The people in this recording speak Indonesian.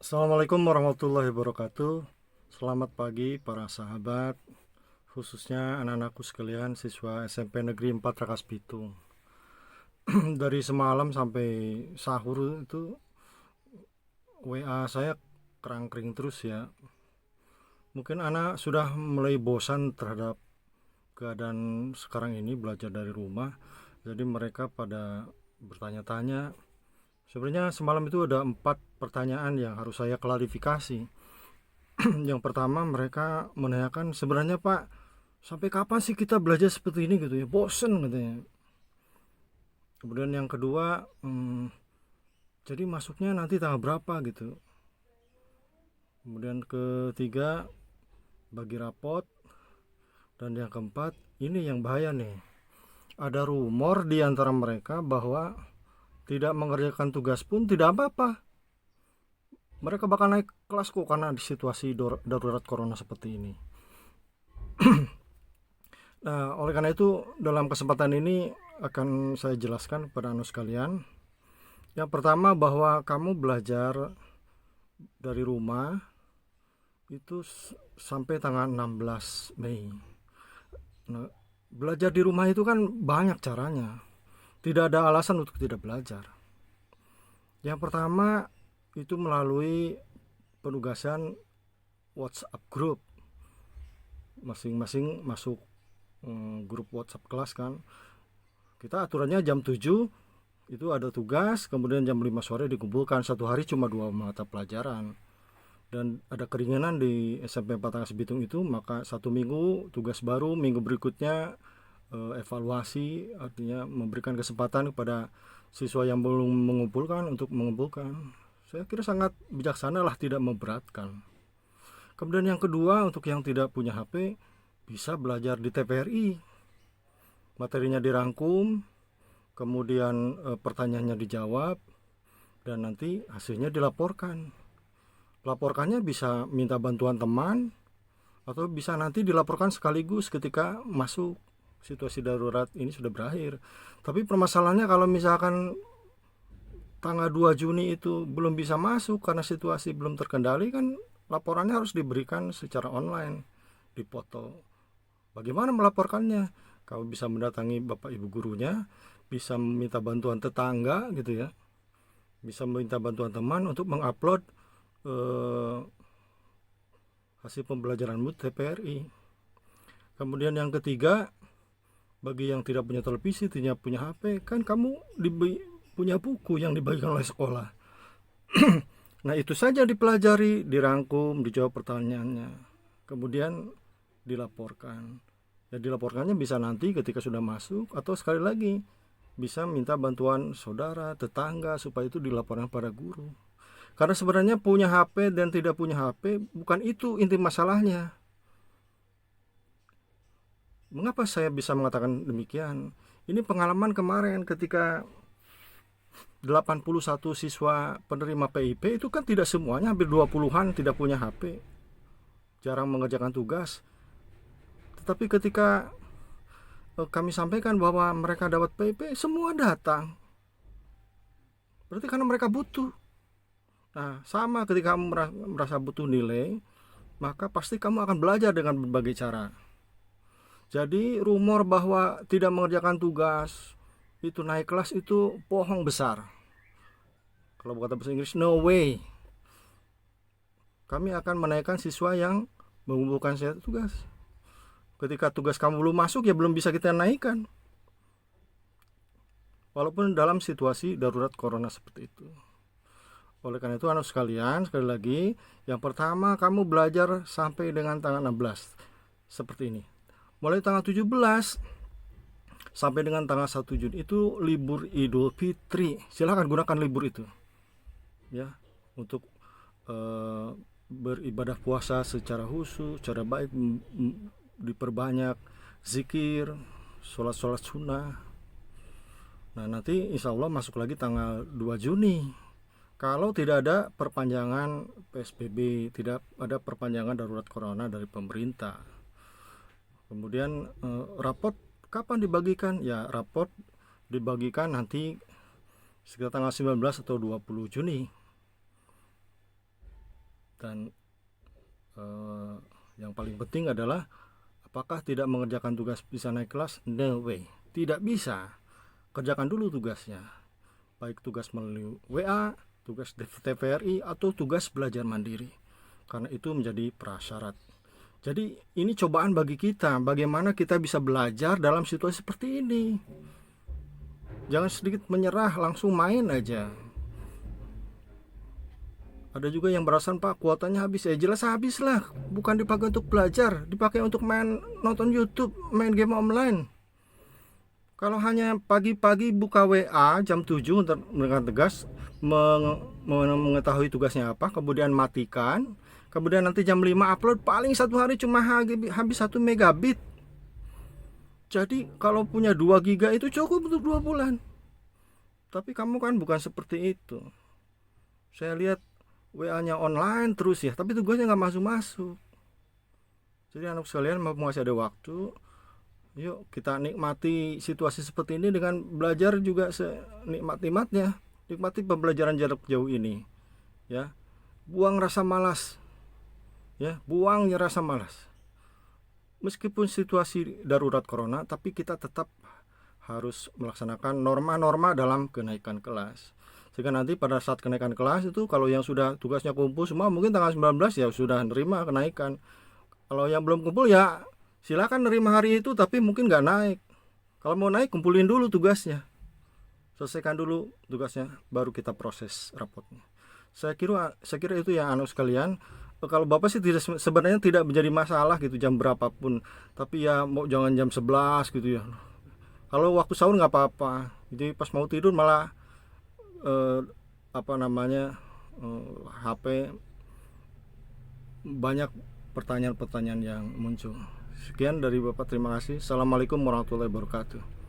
Assalamualaikum warahmatullahi wabarakatuh. Selamat pagi para sahabat, khususnya anak-anakku sekalian siswa SMP Negeri 4 Rakas Bitung. Dari semalam sampai sahur itu WA saya kerangkring terus ya. Mungkin anak sudah mulai bosan terhadap keadaan sekarang ini belajar dari rumah. Jadi mereka pada bertanya-tanya. Sebenarnya semalam itu ada 4 pertanyaan yang harus saya klarifikasi. Yang pertama mereka menanyakan, sebenarnya Pak, sampai kapan sih kita belajar seperti ini gitu ya, bosen katanya. Kemudian yang kedua, jadi masuknya nanti tanggal berapa gitu. Kemudian ketiga, bagi rapot. Dan yang keempat, ini yang bahaya nih, ada rumor di antara mereka bahwa tidak mengerjakan tugas pun tidak apa-apa, mereka bakal naik kelas kok karena di situasi darurat corona seperti ini. Nah, oleh karena itu dalam kesempatan ini akan saya jelaskan kepada anu sekalian. Yang pertama, bahwa kamu belajar dari rumah itu sampai tanggal 16 Mei. Nah, belajar di rumah itu kan banyak caranya. Tidak ada alasan untuk tidak belajar. Yang pertama itu melalui penugasan WhatsApp group. Masing-masing masuk grup WhatsApp kelas kan. Kita aturannya jam 7 itu ada tugas, kemudian jam 5 sore dikumpulkan. Satu hari cuma 2 mata pelajaran. Dan ada keringanan di SMP 4 Rakas Bitung itu, maka satu minggu tugas baru, minggu berikutnya evaluasi, artinya memberikan kesempatan kepada siswa yang belum mengumpulkan untuk mengumpulkan. Saya kira sangat bijaksana lah, tidak memberatkan. Kemudian yang kedua, untuk yang tidak punya HP bisa belajar di TPRI. Materinya dirangkum, kemudian pertanyaannya dijawab, dan nanti hasilnya dilaporkan. Laporkannya bisa minta bantuan teman, atau bisa nanti dilaporkan sekaligus ketika masuk situasi darurat ini sudah berakhir. Tapi permasalahannya kalau misalkan tanggal 2 Juni itu belum bisa masuk karena situasi belum terkendali, kan laporannya harus diberikan secara online, dipoto. Bagaimana melaporkannya? Kamu bisa mendatangi bapak ibu gurunya, bisa meminta bantuan tetangga gitu ya, bisa meminta bantuan teman untuk mengupload hasil pembelajaranmu TPRI. Kemudian yang ketiga, bagi yang tidak punya televisi, tidak punya HP, kan kamu punya buku yang dibagikan oleh sekolah. Nah, itu saja dipelajari, dirangkum, dijawab pertanyaannya, kemudian dilaporkan. Ya, dilaporkannya bisa nanti ketika sudah masuk, atau sekali lagi bisa minta bantuan saudara, tetangga, supaya itu dilaporkan pada guru. Karena sebenarnya punya HP dan tidak punya HP bukan itu inti masalahnya. Mengapa saya bisa mengatakan demikian? Ini pengalaman kemarin ketika 81 siswa penerima PIP itu kan tidak semuanya, hampir 20-an tidak punya HP, jarang mengerjakan tugas. Tetapi ketika kami sampaikan bahwa mereka dapat PIP, semua datang. Berarti karena mereka butuh. Nah, sama ketika kamu merasa butuh nilai, maka pasti kamu akan belajar dengan berbagai cara. Jadi rumor bahwa tidak mengerjakan tugas itu naik kelas itu bohong besar. Kalau kata bahasa Inggris, no way. Kami akan menaikkan siswa yang mengumpulkan tugas. Ketika tugas kamu belum masuk, ya belum bisa kita naikkan. Walaupun dalam situasi darurat corona seperti itu. Oleh karena itu anak sekalian, sekali lagi, yang pertama kamu belajar sampai dengan tanggal 16 seperti ini. Mulai tanggal 17 sampai dengan tanggal 1 Juni itu libur Idul Fitri. Silahkan gunakan libur itu ya untuk beribadah puasa secara khusyuk, secara baik, diperbanyak zikir, sholat sunnah. Nah, nanti insya Allah masuk lagi tanggal 2 Juni kalau tidak ada perpanjangan PSBB, tidak ada perpanjangan darurat corona dari pemerintah. Kemudian rapot kapan dibagikan? Ya, rapot dibagikan nanti sekitar tanggal 19 atau 20 Juni. Dan yang paling penting adalah apakah tidak mengerjakan tugas bisa naik kelas? No way, tidak bisa. Kerjakan dulu tugasnya, baik tugas melalui WA, tugas TVRI, atau tugas belajar mandiri, karena itu menjadi prasyarat. Jadi ini cobaan bagi kita, bagaimana kita bisa belajar dalam situasi seperti ini. Jangan sedikit menyerah, langsung main aja. Ada juga yang beralasan, Pak, kuotanya habis. Ya jelas habis lah, bukan dipakai untuk belajar, dipakai untuk main, nonton YouTube, main game online. Kalau hanya pagi-pagi buka WA jam 7 dengan tegas mengetahui tugasnya apa, kemudian matikan, kemudian nanti jam 5 upload, paling satu hari cuma habis 1 megabit. Jadi kalau punya 2 giga itu cukup untuk 2 bulan. Tapi kamu kan bukan seperti itu. Saya lihat WA-nya online terus ya, tapi tugasnya nggak masuk-masuk. Jadi anak sekalian, masih ada waktu, yuk kita nikmati situasi seperti ini dengan belajar juga senikmat-nikmatnya. Nikmati pembelajaran jarak jauh ini, ya. Buang rasa malas, ya, buang rasa malas. Meskipun situasi darurat corona, tapi kita tetap harus melaksanakan norma-norma dalam kenaikan kelas. Sehingga nanti pada saat kenaikan kelas itu, kalau yang sudah tugasnya kumpul semua, mungkin tanggal 19 ya sudah nerima kenaikan. Kalau yang belum kumpul ya silakan nerima hari itu, tapi mungkin nggak naik. Kalau mau naik, kumpulin dulu tugasnya, selesaikan dulu tugasnya, baru kita proses rapotnya. Saya kira itu ya anak sekalian. Kalau bapak sih sebenarnya tidak menjadi masalah gitu jam berapapun, tapi ya mau jangan jam 11 gitu ya. Kalau waktu sahur nggak apa-apa, jadi pas mau tidur malah HP banyak pertanyaan-pertanyaan yang muncul. Sekian dari Bapak, terima kasih. Assalamualaikum warahmatullahi wabarakatuh.